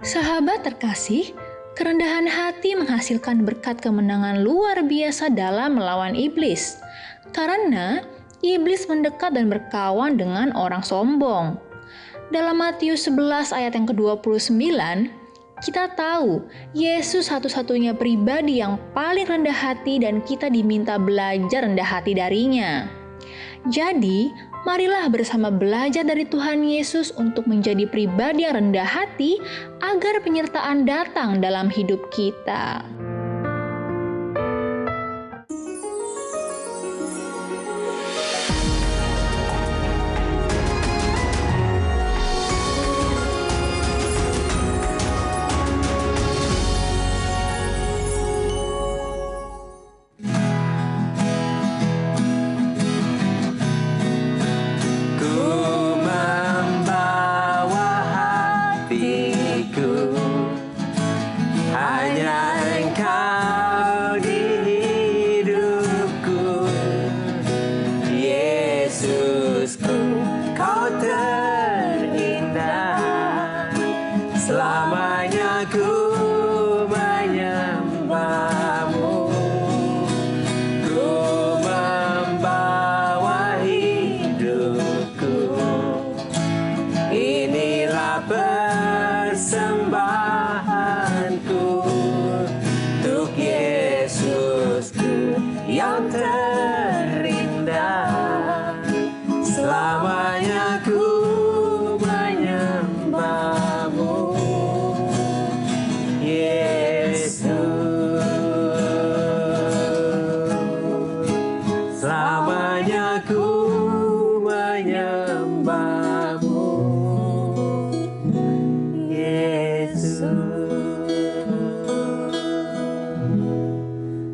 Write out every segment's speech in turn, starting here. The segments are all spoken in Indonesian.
Sahabat terkasih, kerendahan hati menghasilkan berkat kemenangan luar biasa dalam melawan iblis. Karena iblis mendekat dan berkawan dengan orang sombong. Dalam Matius 11 ayat yang ke-29, kita tahu Yesus satu-satunya pribadi yang paling rendah hati dan kita diminta belajar rendah hati darinya. Jadi, marilah bersama belajar dari Tuhan Yesus untuk menjadi pribadi yang rendah hati agar penyertaan datang dalam hidup kita.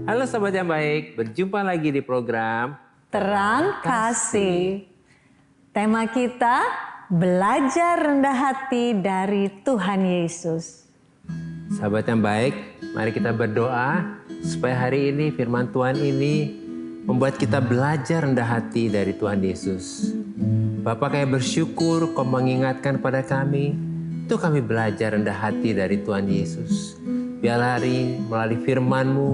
Halo sahabat yang baik, berjumpa lagi di program Terang Kasih. Tema kita, belajar rendah hati dari Tuhan Yesus. Sahabat yang baik, mari kita berdoa supaya hari ini firman Tuhan ini membuat kita belajar rendah hati dari Tuhan Yesus. Bapak, kami bersyukur Kau mengingatkan pada kami untuk kami belajar rendah hati dari Tuhan Yesus. Biarlah hari melalui firman-Mu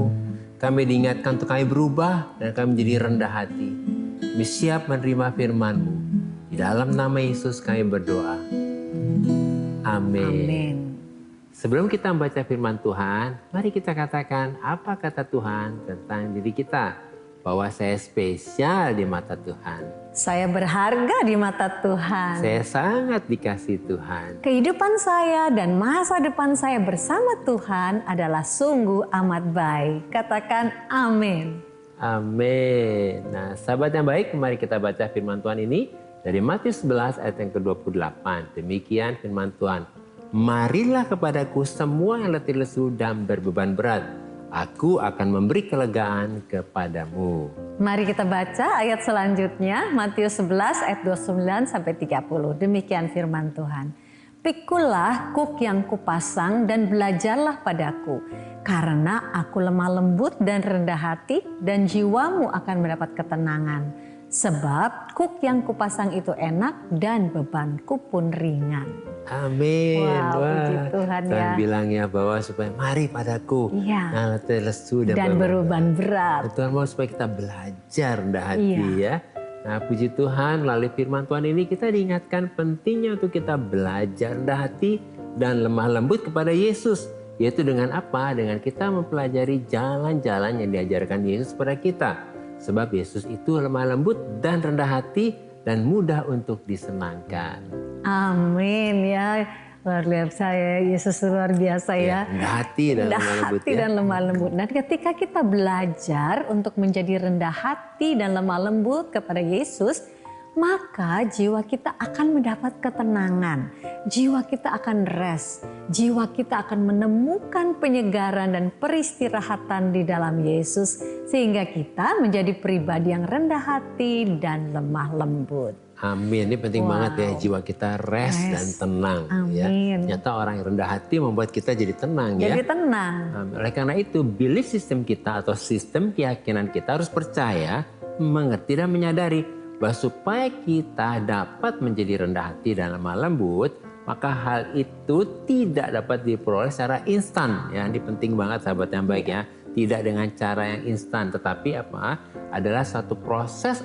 kami diingatkan untuk kami berubah dan kami menjadi rendah hati. Kami siap menerima firman-Mu. Di dalam nama Yesus kami berdoa. Amin. Amin. Sebelum kita membaca firman Tuhan, mari kita katakan apa kata Tuhan tentang diri kita. Bahwa saya spesial di mata Tuhan. Saya berharga di mata Tuhan. Saya sangat dikasihi Tuhan. Kehidupan saya dan masa depan saya bersama Tuhan adalah sungguh amat baik. Katakan amin. Amin. Nah, sahabat yang baik, mari kita baca firman Tuhan ini dari Matius 11 ayat yang ke-28. Demikian firman Tuhan. Marilah kepadaku semua yang letih lesu dan berbeban berat. Aku akan memberi kelegaan kepadamu. Mari kita baca ayat selanjutnya, Matius 11 ayat 29 sampai 30. Demikian firman Tuhan. Pikulah kuk yang kupasang dan belajarlah padaku, karena aku lemah lembut dan rendah hati, dan jiwamu akan mendapat ketenangan. Sebab kuk yang kupasang itu enak dan bebanku pun ringan. Amin. Wow, puji Tuhan ya. Bilangnya bahwa supaya mari padaku. Iya. Yang letih lesu dan beban berat. Tuhan mau supaya kita belajar rendah hati ya. Nah, puji Tuhan melalui firman Tuhan ini kita diingatkan pentingnya untuk kita belajar rendah hati dan lemah lembut kepada Yesus. Yaitu dengan apa? Dengan kita mempelajari jalan-jalan yang diajarkan Yesus kepada kita. Sebab Yesus itu lemah lembut dan rendah hati dan mudah untuk disenangkan. Amin ya. Luar biasa ya, Yesus luar biasa ya. Rendah hati dan lemah lembut. Dan lemah lembut. Dan ketika kita belajar untuk menjadi rendah hati dan lemah lembut kepada Yesus, maka jiwa kita akan mendapat ketenangan. Jiwa kita akan rest. Jiwa kita akan menemukan penyegaran dan peristirahatan di dalam Yesus. Sehingga kita menjadi pribadi yang rendah hati dan lemah lembut. Amin. Ini penting banget ya, jiwa kita rest dan tenang. Amin. Ya. Ternyata orang yang rendah hati membuat kita jadi tenang ya. Jadi tenang. Oleh karena itu, belief system kita atau sistem keyakinan kita harus percaya, mengerti dan menyadari bahwa supaya kita dapat menjadi rendah hati dan lemah lembut, maka hal itu tidak dapat diperoleh secara instan. Ya, ini penting banget sahabat yang baik ya. Tidak dengan cara yang instan, tetapi apa? Adalah satu proses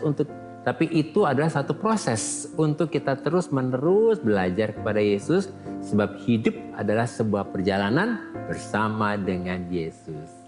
itu adalah satu proses untuk kita terus-menerus belajar kepada Yesus, sebab hidup adalah sebuah perjalanan bersama dengan Yesus.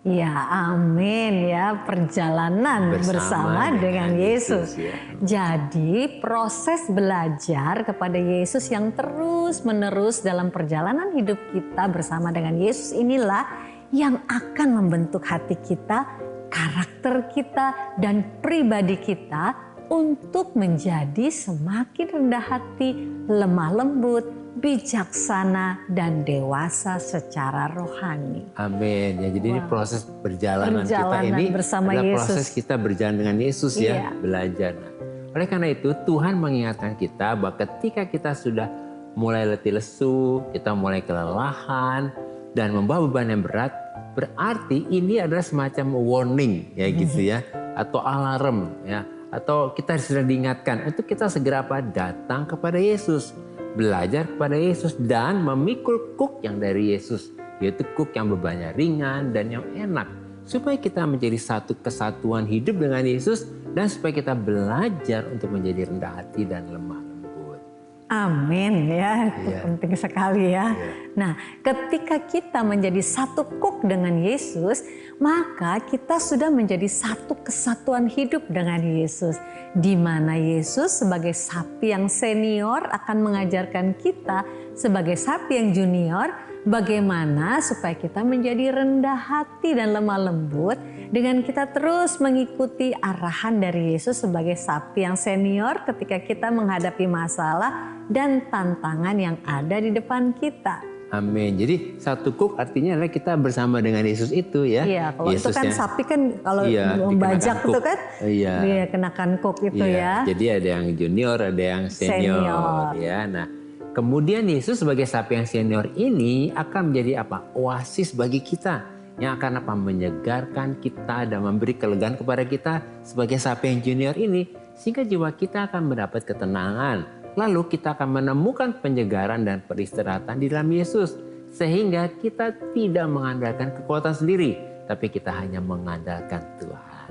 Ya, amin ya, perjalanan bersama dengan Yesus. Ya. Jadi proses belajar kepada Yesus yang terus-menerus dalam perjalanan hidup kita bersama dengan Yesus inilah yang akan membentuk hati kita, karakter kita, dan pribadi kita untuk menjadi semakin rendah hati, lemah lembut, bijaksana, dan dewasa secara rohani. Amin. Ya, jadi ini proses perjalanan kita ini bersama adalah Yesus. proses kita berjalan dengan Yesus ya, Iya. belajar. Nah, oleh karena itu Tuhan mengingatkan kita bahwa ketika kita sudah mulai letih lesu, kita mulai kelelahan dan membawa beban yang berat, berarti ini adalah semacam warning ya gitu ya, atau alarm ya, atau kita sedang diingatkan untuk kita segera datang kepada Yesus, belajar kepada Yesus dan memikul kuk yang dari Yesus, yaitu kuk yang bebannya ringan dan yang enak, supaya kita menjadi satu kesatuan hidup dengan Yesus dan supaya kita belajar untuk menjadi rendah hati dan lemah lembut. Amin ya, itu Iya. penting sekali ya. Nah, ketika kita menjadi satu kuk dengan Yesus, maka kita sudah menjadi satu kesatuan hidup dengan Yesus. Di mana Yesus sebagai sapi yang senior akan mengajarkan kita sebagai sapi yang junior bagaimana supaya kita menjadi rendah hati dan lemah lembut dengan kita terus mengikuti arahan dari Yesus sebagai sapi yang senior ketika kita menghadapi masalah dan tantangan yang ada di depan kita. Amin. Jadi satu kuk artinya adalah kita bersama dengan Yesus itu ya. Iya, kalau Yesus itu kan yang- sapi kan kalau Iya, membajak dikenakan itu kuk. kan Iya. dia kenakan kuk itu Iya, ya. jadi ada yang junior, ada yang senior, Senior. ya. Nah, kemudian Yesus sebagai sapi yang senior ini akan menjadi apa? Oasis bagi kita yang akan apa? Menyegarkan kita dan memberi kelegaan kepada kita sebagai sapi yang junior ini, sehingga jiwa kita akan mendapat ketenangan. Lalu kita akan menemukan penyegaran dan peristirahatan di dalam Yesus, sehingga kita tidak mengandalkan kekuatan sendiri, tapi kita hanya mengandalkan Tuhan.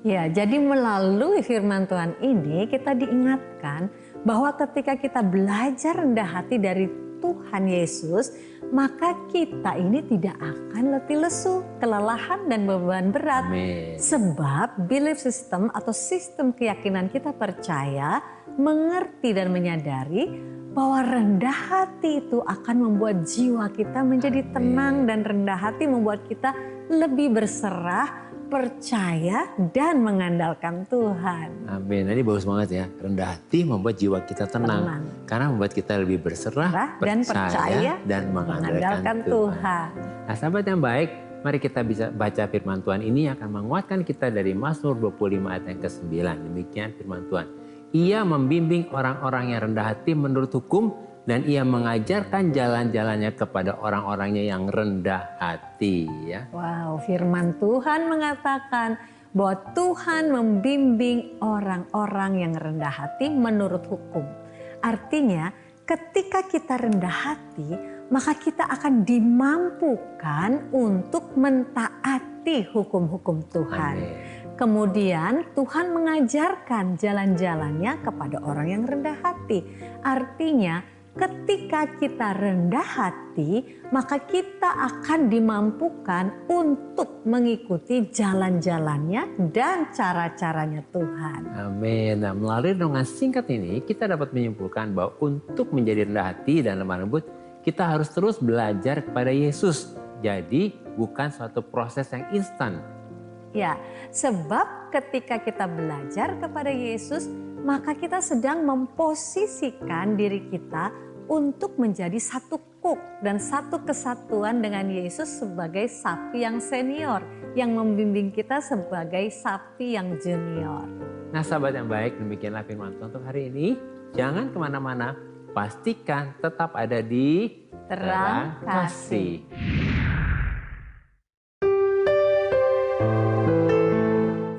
Ya, jadi melalui firman Tuhan ini kita diingatkan bahwa ketika kita belajar rendah hati dari Tuhan Yesus, maka kita ini tidak akan letih lesu, kelelahan dan beban berat. Amin. Sebab belief system atau sistem keyakinan kita percaya, mengerti dan menyadari bahwa rendah hati itu akan membuat jiwa kita menjadi tenang, dan rendah hati membuat kita lebih berserah, percaya dan mengandalkan Tuhan. Amin. Nah, ini bagus banget ya. Rendah hati membuat jiwa kita tenang. Tenang. Karena membuat kita lebih berserah, Dan percaya dan mengandalkan Tuhan. Tuhan. Nah, sahabat yang baik, mari kita bisa baca firman Tuhan ini akan menguatkan kita dari Mazmur 25 ayat yang ke-9. Demikian firman Tuhan. Ia membimbing orang-orang yang rendah hati menurut hukum, dan ia mengajarkan jalan-jalannya kepada orang-orangnya yang rendah hati. Ya. Wow, firman Tuhan mengatakan bahwa Tuhan membimbing orang-orang yang rendah hati menurut hukum. Artinya ketika kita rendah hati, maka kita akan dimampukan untuk mentaati hukum-hukum Tuhan. Amin. Kemudian Tuhan mengajarkan jalan-jalannya kepada orang yang rendah hati. Artinya ketika kita rendah hati, maka kita akan dimampukan untuk mengikuti jalan-jalannya dan cara-caranya Tuhan. Amin. Nah, melalui renungan singkat ini kita dapat menyimpulkan bahwa untuk menjadi rendah hati dan lemah lembut, kita harus terus belajar kepada Yesus. Jadi bukan suatu proses yang instan. Ya, sebab ketika kita belajar kepada Yesus, maka kita sedang memposisikan diri kita untuk menjadi satu kuk dan satu kesatuan dengan Yesus sebagai sapi yang senior, yang membimbing kita sebagai sapi yang junior. Nah, sahabat yang baik, demikianlah firman Tuhan untuk hari ini. Jangan kemana-mana, pastikan tetap ada di Terang Kasih.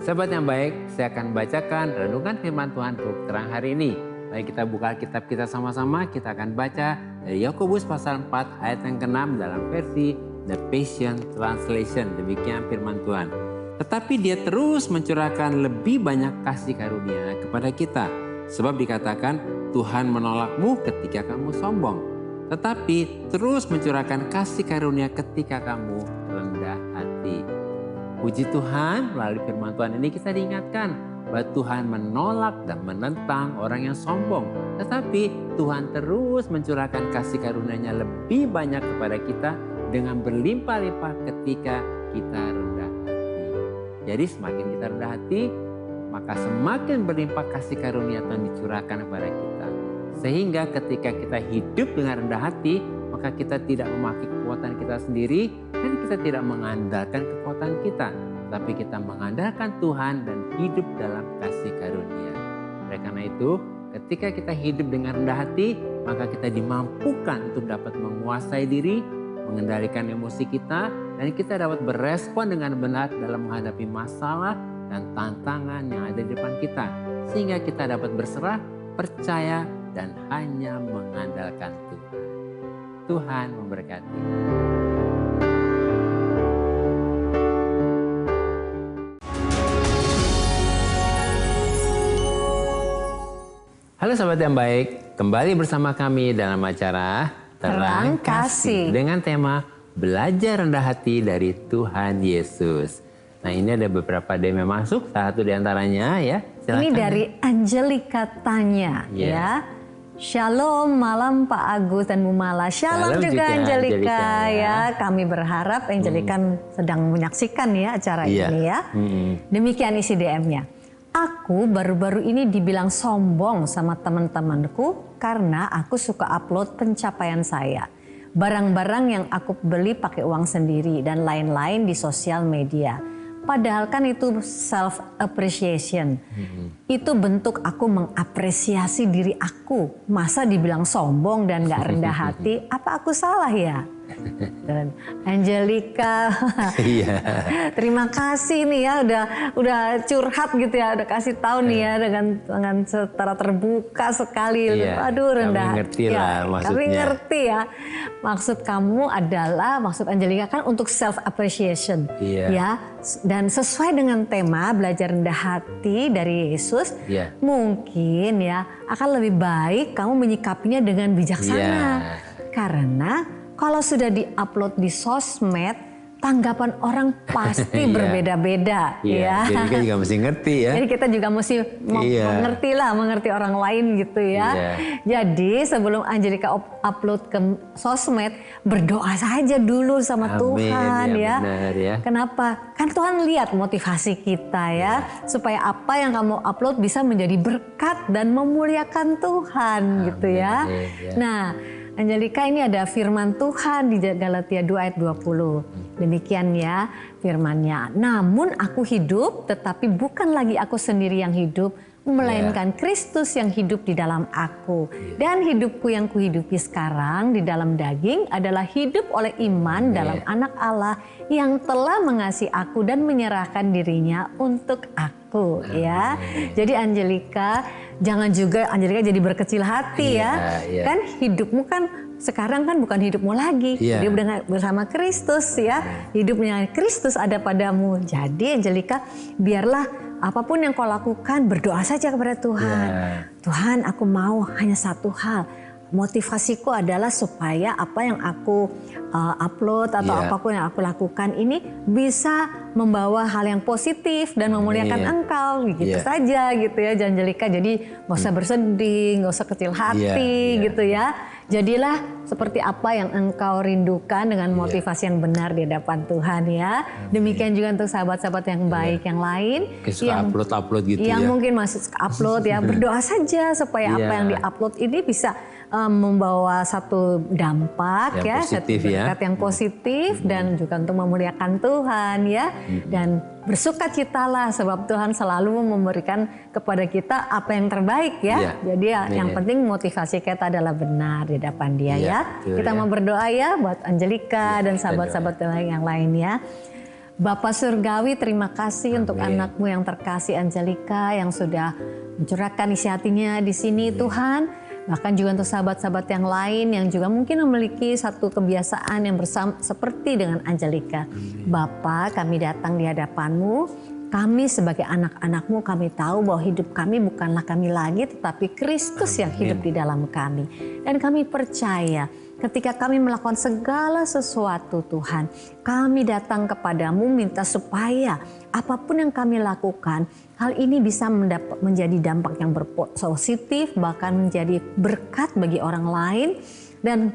Sahabat yang baik, saya akan bacakan renungan firman Tuhan untuk terang hari ini. Baik, kita buka kitab kita sama-sama, kita akan baca dari Yakobus pasal 4 ayat yang ke-6 dalam versi The Passion Translation. Demikian firman Tuhan. Tetapi dia terus mencurahkan lebih banyak kasih karunia kepada kita. Sebab dikatakan Tuhan menolakmu ketika kamu sombong. Tetapi terus mencurahkan kasih karunia ketika kamu rendah hati. Puji Tuhan, melalui firman Tuhan ini kita diingatkan bahwa Tuhan menolak dan menentang orang yang sombong. Tetapi Tuhan terus mencurahkan kasih karunia-Nya lebih banyak kepada kita dengan berlimpah-limpah ketika kita rendah hati. Jadi semakin kita rendah hati, maka semakin berlimpah kasih karunia Tuhan dicurahkan kepada kita. Sehingga ketika kita hidup dengan rendah hati, maka kita tidak memakai kekuatan kita sendiri dan kita tidak mengandalkan kekuatan kita. Tapi kita mengandalkan Tuhan dan hidup dalam kasih karunia. Oleh karena itu, ketika kita hidup dengan rendah hati, maka kita dimampukan untuk dapat menguasai diri, mengendalikan emosi kita, dan kita dapat berespon dengan benar dalam menghadapi masalah dan tantangan yang ada di depan kita. Sehingga kita dapat berserah, percaya, dan hanya mengandalkan Tuhan. Tuhan memberkati. Halo sahabat yang baik, kembali bersama kami dalam acara Terang Kasih dengan tema Belajar Rendah Hati dari Tuhan Yesus. Nah, ini ada beberapa DM yang masuk, satu di antaranya ya. Silakan. Ini dari Angelica Tanya ya. Shalom malam Pak Agus dan Bu Mala. Shalom juga Angelica ya. Kami berharap Angelica sedang menyaksikan ya acara ini ya. Demikian isi DM-nya. Aku baru-baru ini dibilang sombong sama teman-temanku karena aku suka upload pencapaian saya. Barang-barang yang aku beli pakai uang sendiri dan lain-lain di sosial media. Padahal kan itu self appreciation. Itu bentuk aku mengapresiasi diri aku. Masa dibilang sombong dan gak rendah hati? Apa aku salah ya? Dan Angelica, terima kasih nih ya udah curhat gitu ya, udah kasih tahu nih ya dengan secara terbuka sekali. Aduh rendah. Kami ngerti lah maksudnya. Kami ngerti ya. Maksud kamu adalah, maksud Angelica kan untuk self appreciation ya. Dan sesuai dengan tema belajar rendah hati dari Yesus, mungkin ya akan lebih baik kamu menyikapinya dengan bijaksana. Karena kalau sudah diupload di sosmed, tanggapan orang pasti berbeda-beda. Ya. Jadi kita juga mesti ngerti ya. Jadi kita juga mesti mengerti orang lain gitu ya. Jadi sebelum Angelica upload ke sosmed, berdoa saja dulu sama Tuhan ya. Benar, ya. Kenapa? Kan Tuhan lihat motivasi kita ya. Supaya apa yang kamu upload bisa menjadi berkat dan memuliakan Tuhan gitu ya. Nah, Angelica, ini ada firman Tuhan di Galatia 2 ayat 20. Demikian ya firmannya. Namun aku hidup, tetapi bukan lagi aku sendiri yang hidup, melainkan Kristus yang hidup di dalam aku. Dan hidupku yang kuhidupi sekarang di dalam daging adalah hidup oleh iman dalam Anak Allah yang telah mengasihi aku dan menyerahkan dirinya untuk aku. Ya, jadi Angelica, jangan juga Angelica jadi berkecil hati ya. Kan hidupmu kan sekarang kan bukan hidupmu lagi. Hidup dengan bersama Kristus ya. Hidupnya Kristus ada padamu. Jadi Angelica, biarlah apapun yang kau lakukan berdoa saja kepada Tuhan. Tuhan, aku mau hanya satu hal. Motivasiku adalah supaya apa yang aku upload atau apapun yang aku lakukan ini bisa membawa hal yang positif dan memuliakan Engkau gitu saja gitu ya Angelica. Jadi nggak usah bersedih, nggak usah kecil hati gitu ya. Jadilah seperti apa yang Engkau rindukan dengan motivasi yang benar di hadapan Tuhan ya. Demikian juga untuk sahabat-sahabat yang baik yang lain yang upload gitu yang ya. mungkin masih upload ya, berdoa saja supaya apa yang diupload ini bisa membawa satu dampak yang positif, satu berkat yang positif dan juga untuk memuliakan Tuhan ya. Dan bersukacitalah sebab Tuhan selalu memberikan kepada kita apa yang terbaik ya. Jadi yang penting motivasi kita adalah benar di hadapan Dia ya. Kita mau berdoa ya buat Angelica dan sahabat-sahabat yang lain ya. Bapa Surgawi, terima kasih untuk anakmu yang terkasih Angelika yang sudah mencurahkan isi hatinya di sini Tuhan. Bahkan juga untuk sahabat-sahabat yang lain yang juga mungkin memiliki satu kebiasaan yang bersama seperti dengan Angelika. Bapa, kami datang di hadapan-Mu. Kami sebagai anak-anak-Mu, kami tahu bahwa hidup kami bukanlah kami lagi, tetapi Kristus yang hidup di dalam kami. Dan kami percaya ketika kami melakukan segala sesuatu Tuhan, kami datang kepadamu minta supaya apapun yang kami lakukan, hal ini bisa menjadi dampak yang positif, bahkan menjadi berkat bagi orang lain. Dan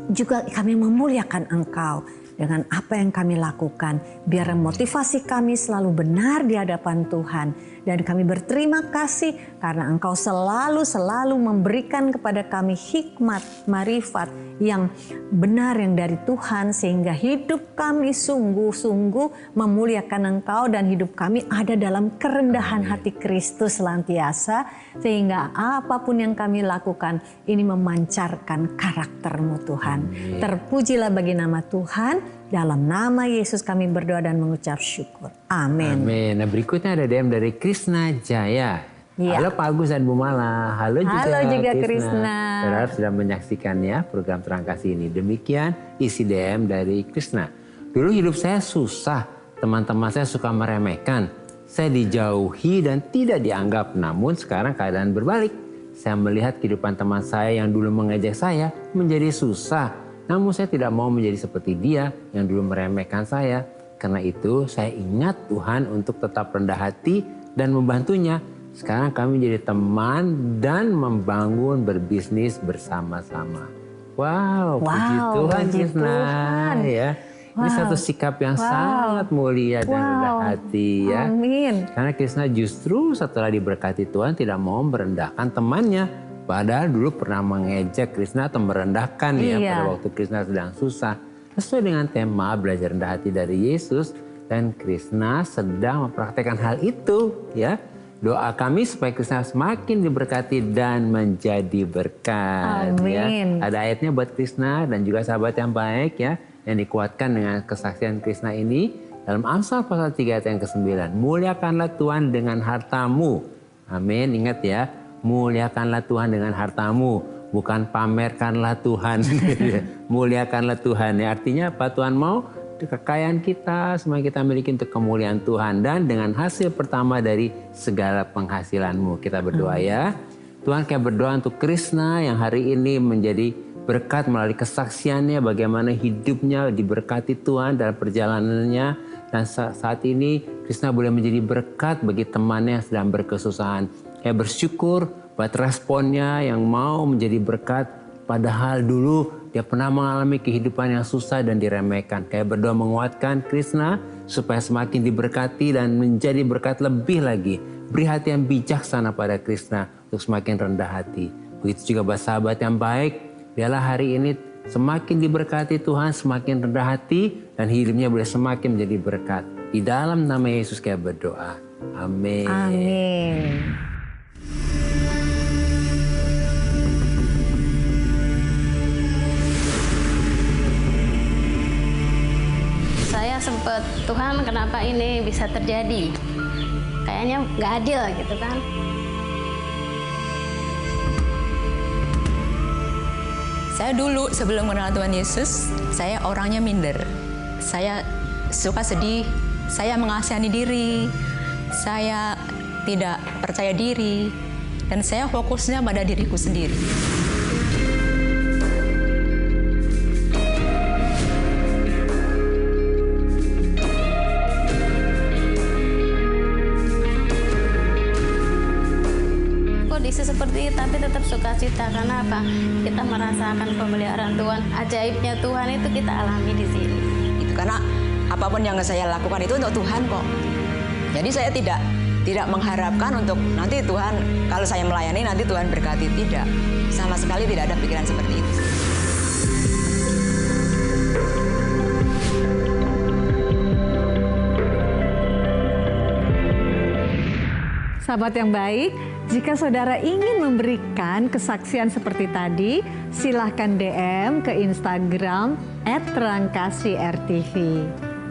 juga kami memuliakan Engkau dengan apa yang kami lakukan. Biar motivasi kami selalu benar di hadapan Tuhan. Dan kami berterima kasih karena Engkau selalu memberikan kepada kami hikmat, marifat yang benar yang dari Tuhan. Sehingga hidup kami sungguh-sungguh memuliakan Engkau dan hidup kami ada dalam kerendahan hati Kristus selantiasa. Sehingga apapun yang kami lakukan ini memancarkan karakter-Mu Tuhan. Terpujilah bagi nama Tuhan. Dalam nama Yesus kami berdoa dan mengucap syukur. Amin. Amin. Nah, berikutnya ada DM dari Krisna Jaya. Ya. Halo Pak Agus dan Bu Mala. Halo juga Krisna. Berharap sudah menyaksikan ya program Terang Kasih ini. Demikian isi DM dari Krisna. Dulu hidup saya susah. Teman-teman saya suka meremehkan. Saya dijauhi dan tidak dianggap. Namun sekarang keadaan berbalik. Saya melihat kehidupan teman saya yang dulu mengejek saya menjadi susah. Namun saya tidak mau menjadi seperti dia yang dulu meremehkan saya. Karena itu saya ingat Tuhan untuk tetap rendah hati dan membantunya. Sekarang kami menjadi teman dan membangun berbisnis bersama-sama. Wow, puji Tuhan Krisna. Ya. Ini satu sikap yang sangat mulia dan rendah hati ya. Amin. Karena Krisna justru setelah diberkati Tuhan tidak mau merendahkan temannya. Padahal dulu pernah mengejek Krisna atau merendahkan ya pada waktu Krisna sedang susah. Sesuai dengan tema belajar rendah hati dari Yesus, dan Krisna sedang mempraktekkan hal itu ya. Doa kami supaya Krisna semakin diberkati dan menjadi berkat. Amin. Ya. Ada ayatnya buat Krisna dan juga sahabat yang baik ya, yang dikuatkan dengan kesaksian Krisna ini dalam Amsal pasal 3 ayat yang ke-9. Muliakanlah Tuhan dengan hartamu. Amin. Ingat ya. Muliakanlah Tuhan dengan hartamu, bukan pamerkanlah Tuhan. Muliakanlah Tuhan. Ya, artinya apa? Tuhan mau kekayaan kita, semua kita miliki untuk kemuliaan Tuhan. Dan dengan hasil pertama dari segala penghasilanmu. Kita berdoa ya. Tuhan, kayak berdoa untuk Krisna yang hari ini menjadi berkat melalui kesaksiannya. Bagaimana hidupnya diberkati Tuhan dalam perjalanannya. Dan saat ini Krisna boleh menjadi berkat bagi temannya yang sedang berkesusahan. Kayak bersyukur buat responnya yang mau menjadi berkat. Padahal dulu dia pernah mengalami kehidupan yang susah dan diremehkan. Kayak berdoa menguatkan Krisna supaya semakin diberkati dan menjadi berkat lebih lagi. Beri hati yang bijaksana pada Krisna untuk semakin rendah hati. Begitu juga buat sahabat yang baik. Biarlah hari ini semakin diberkati Tuhan, semakin rendah hati. Dan hidupnya boleh semakin menjadi berkat. Di dalam nama Yesus kayak berdoa. Amin. Amin. Saya sempat, Tuhan kenapa ini bisa terjadi? Kayaknya nggak adil gitu kan. Saya dulu sebelum mengenal Tuhan Yesus, saya orangnya minder. Saya suka sedih, saya mengasihani diri, saya tidak percaya diri, dan saya fokusnya pada diriku sendiri. Kondisi seperti itu, tapi tetap sukacita. Karena apa? Kita merasakan pemeliharaan Tuhan, ajaibnya Tuhan itu kita alami di sini. Itu karena apapun yang saya lakukan itu untuk Tuhan kok. Jadi saya tidak mengharapkan untuk nanti Tuhan, kalau saya melayani nanti Tuhan berkati. Tidak, sama sekali tidak ada pikiran seperti itu. Sahabat yang baik, jika saudara ingin memberikan kesaksian seperti tadi, silahkan DM ke Instagram @terangkasih RTV.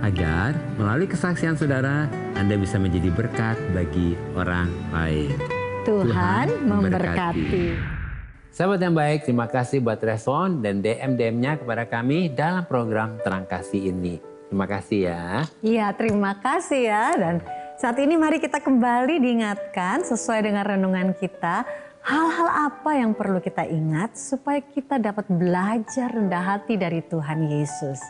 agar melalui kesaksian saudara, Anda bisa menjadi berkat bagi orang lain. Tuhan memberkati. Sahabat yang baik, terima kasih buat respon dan DM-nya kepada kami dalam program Terang Kasih ini. Terima kasih ya. Iya, terima kasih ya. Dan saat ini mari kita kembali diingatkan sesuai dengan renungan kita. Hal-hal apa yang perlu kita ingat supaya kita dapat belajar rendah hati dari Tuhan Yesus?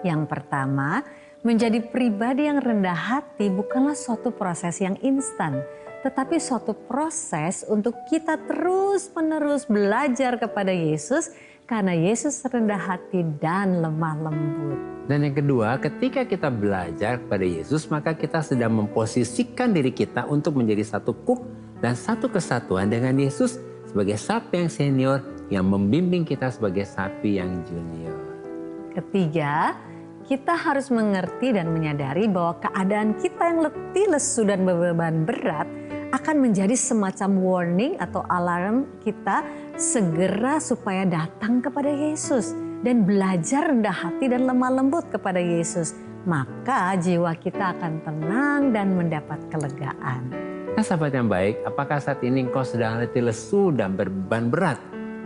Yang pertama, menjadi pribadi yang rendah hati bukanlah suatu proses yang instan, tetapi suatu proses untuk kita terus-menerus belajar kepada Yesus karena Yesus rendah hati dan lemah lembut. Dan yang kedua, ketika kita belajar kepada Yesus, maka kita sedang memposisikan diri kita untuk menjadi satu kuk dan satu kesatuan dengan Yesus sebagai sapi yang senior yang membimbing kita sebagai sapi yang junior. Ketiga, kita harus mengerti dan menyadari bahwa keadaan kita yang letih, lesu, dan beban berat akan menjadi semacam warning atau alarm kita segera supaya datang kepada Yesus dan belajar rendah hati dan lemah lembut kepada Yesus. Maka jiwa kita akan tenang dan mendapat kelegaan. Nah sahabat yang baik, apakah saat ini engkau sedang letih lesu dan berbeban berat?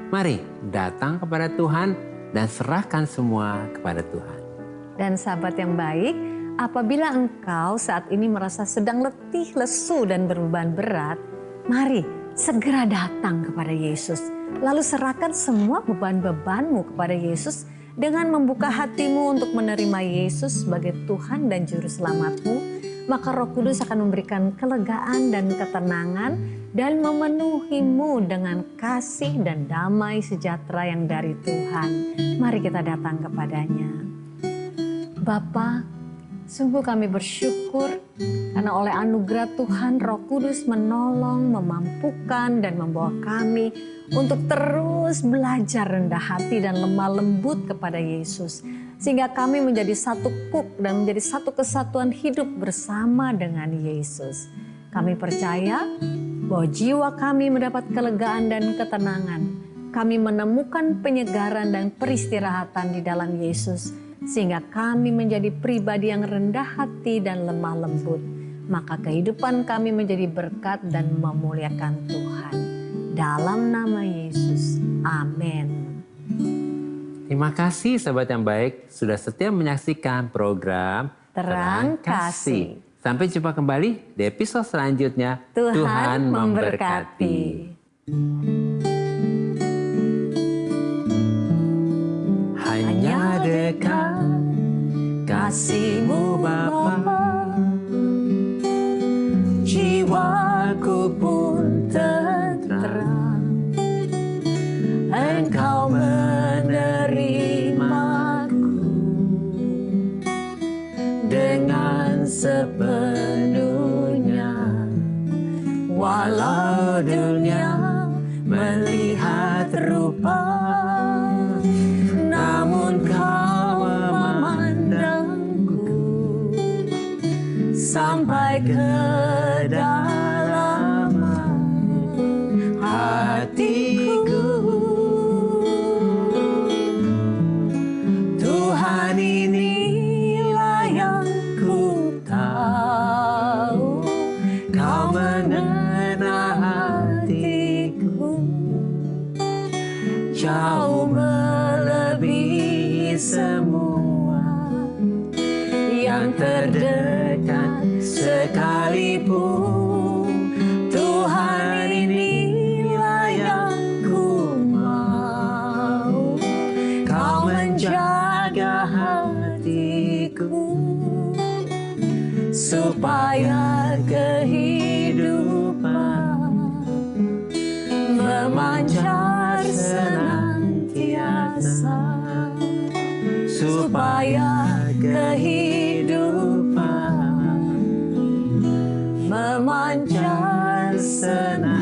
Mari datang kepada Tuhan dan serahkan semua kepada Tuhan. Dan sahabat yang baik, apabila engkau saat ini merasa sedang letih, lesu, dan berbeban berat, mari segera datang kepada Yesus. Lalu serahkan semua beban-bebanmu kepada Yesus dengan membuka hatimu untuk menerima Yesus sebagai Tuhan dan Juru Selamatmu. Maka Roh Kudus akan memberikan kelegaan dan ketenangan dan memenuhimu dengan kasih dan damai sejahtera yang dari Tuhan. Mari kita datang kepadanya. Bapa, sungguh kami bersyukur karena oleh anugerah Tuhan Roh Kudus menolong, memampukan dan membawa kami untuk terus belajar rendah hati dan lemah lembut kepada Yesus. Sehingga kami menjadi satu kuk dan menjadi satu kesatuan hidup bersama dengan Yesus. Kami percaya bahwa jiwa kami mendapat kelegaan dan ketenangan. Kami menemukan penyegaran dan peristirahatan di dalam Yesus. Sehingga kami menjadi pribadi yang rendah hati dan lemah lembut. Maka kehidupan kami menjadi berkat dan memuliakan Tuhan. Dalam nama Yesus, amin. Terima kasih sahabat yang baik sudah setia menyaksikan program Terang Kasih. Sampai jumpa kembali di episode selanjutnya. Tuhan memberkati. Hanya dekat kasih-Mu Bapa, jiwaku pun tenteram. Engkau menerimaku dengan sepenuhnya, walau dunia melihat rupa, namun Kau memandangku sampai ke dalam hatiku. Tuhan, inilah yang ku tahu, Kau mengenal hatiku jauh melebihi semua yang terdekat sekalipun. Tuhan, inilah yang ku mau, Kau menjaga hatiku supaya kehidupan memancar senantiasa, supaya kehidupan memancar senantiasa.